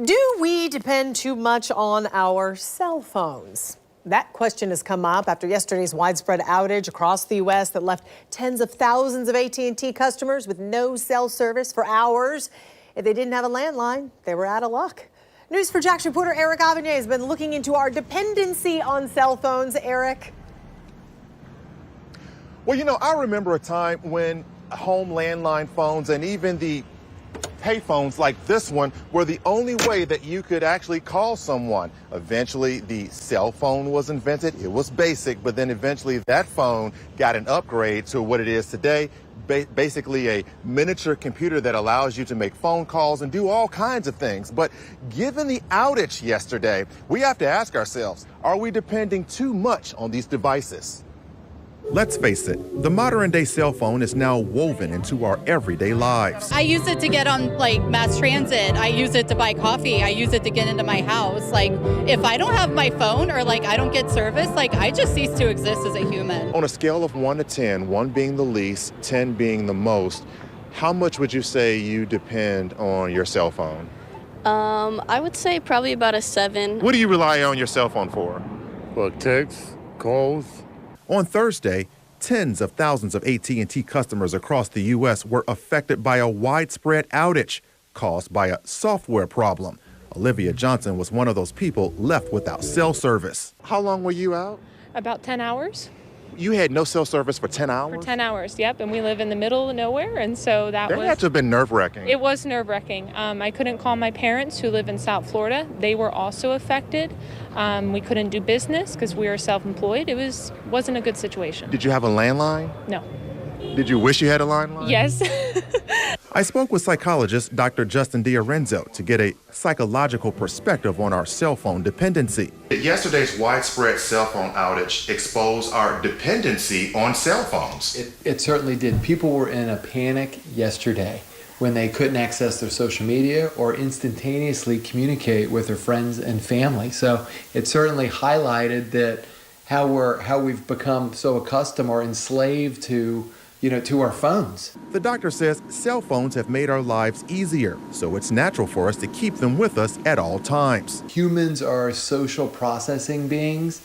Do we depend too much on our cell phones? That question has come up after yesterday's widespread outage across the U.S. that left tens of thousands of AT&T customers with no cell service for hours. If they didn't have a landline, they were out of luck. News4Jax reporter Eric Avanier has been looking into our dependency on cell phones. Eric. Well, you know, I remember a time when home landline phones and even the payphones like this one were the only way that you could actually call someone. Eventually, the cell phone was invented. It was basic, but then eventually that phone got an upgrade to what it is today. Basically a miniature computer that allows you to make phone calls and do all kinds of things. But given the outage yesterday, we have to ask ourselves, are we depending too much on these devices? Let's face it, the modern-day cell phone is now woven into our everyday lives. I use it to get on, mass transit. I use it to buy coffee. I use it to get into my house. If I don't have my phone or, I don't get service, I just cease to exist as a human. On a scale of 1 to 10, 1 being the least, 10 being the most, how much would you say you depend on your cell phone? I would say probably about a 7. What do you rely on your cell phone for? For texts, calls. On Thursday, tens of thousands of AT&T customers across the U.S. were affected by a widespread outage caused by a software problem. Olivia Johnson was one of those people left without cell service. How long were you out? About 10 hours. You had no cell service for 10 hours? For 10 hours, yep. And we live in the middle of nowhere, and so that had to have been nerve-wracking. It was nerve-wracking. I couldn't call my parents who live in South Florida. They were also affected. We couldn't do business because we were self-employed. It wasn't a good situation. Did you have a landline? No. Did you wish you had a landline? Yes. I spoke with psychologist Dr. Justin D'Orenzo to get a psychological perspective on our cell phone dependency. Yesterday's widespread cell phone outage exposed our dependency on cell phones. It certainly did. People were in a panic yesterday when they couldn't access their social media or instantaneously communicate with their friends and family. So it certainly highlighted that how we've become so accustomed or enslaved to our phones. The doctor says cell phones have made our lives easier, so it's natural for us to keep them with us at all times. Humans are social processing beings,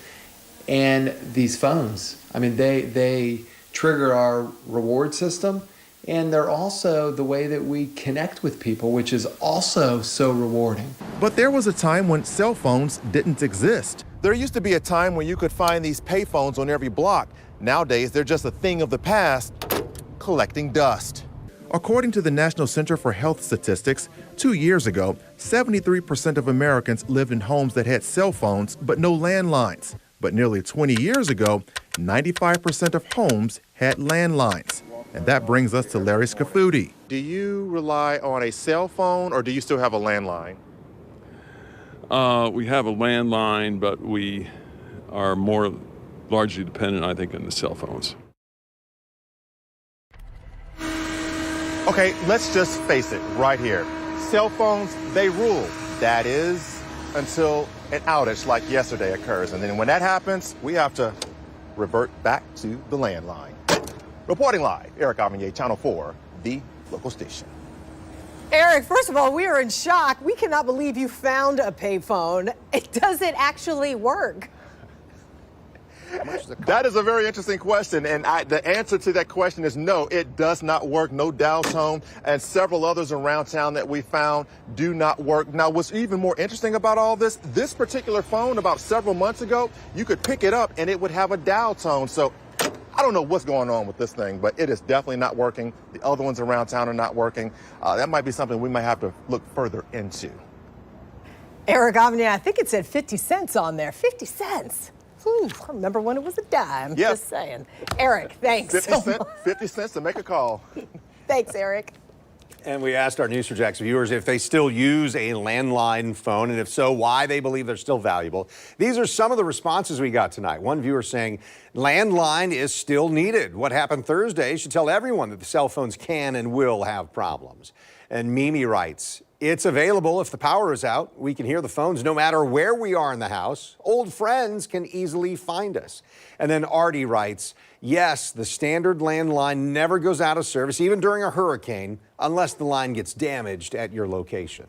and these phones, they trigger our reward system, and they're also the way that we connect with people, which is also so rewarding. But there was a time when cell phones didn't exist. There used to be a time when you could find these payphones on every block. Nowadays, they're just a thing of the past, collecting dust. According to the National Center for Health Statistics, 2 years ago, 73% of Americans lived in homes that had cell phones but no landlines. But nearly 20 years ago, 95% of homes had landlines. And that brings us to Larry Scafuti. Do you rely on a cell phone or do you still have a landline? We have a landline, but we are more largely dependent, I think, on the cell phones. Okay, let's just face it right here. Cell phones, they rule. That is until an outage like yesterday occurs. And then when that happens, we have to revert back to the landline. Reporting live, Eric Avanier, Channel 4, the local station. Eric, first of all, we are in shock. We cannot believe you found a payphone. Does it actually work? That is a very interesting question, and the answer to that question is no, it does not work. No dial tone, and several others around town that we found do not work. Now, what's even more interesting about all this particular phone, about several months ago, you could pick it up and it would have a dial tone. So I don't know what's going on with this thing, but it is definitely not working. The other ones around town are not working. That might be something we might have to look further into. Eric Avanier, I think it said 50 cents on there. 50 cents. Ooh, I remember when it was a dime. Yep. Just saying. Eric, thanks. 50 cents to make a call. Thanks, Eric. And we asked our News4Jax viewers if they still use a landline phone, and if so, why they believe they're still valuable. These are some of the responses we got tonight. One viewer saying, landline is still needed. What happened Thursday should tell everyone that the cell phones can and will have problems. And Mimi writes, it's available if the power is out. We can hear the phones no matter where we are in the house. Old friends can easily find us. And then Artie writes, yes, the standard landline never goes out of service, even during a hurricane, unless the line gets damaged at your location.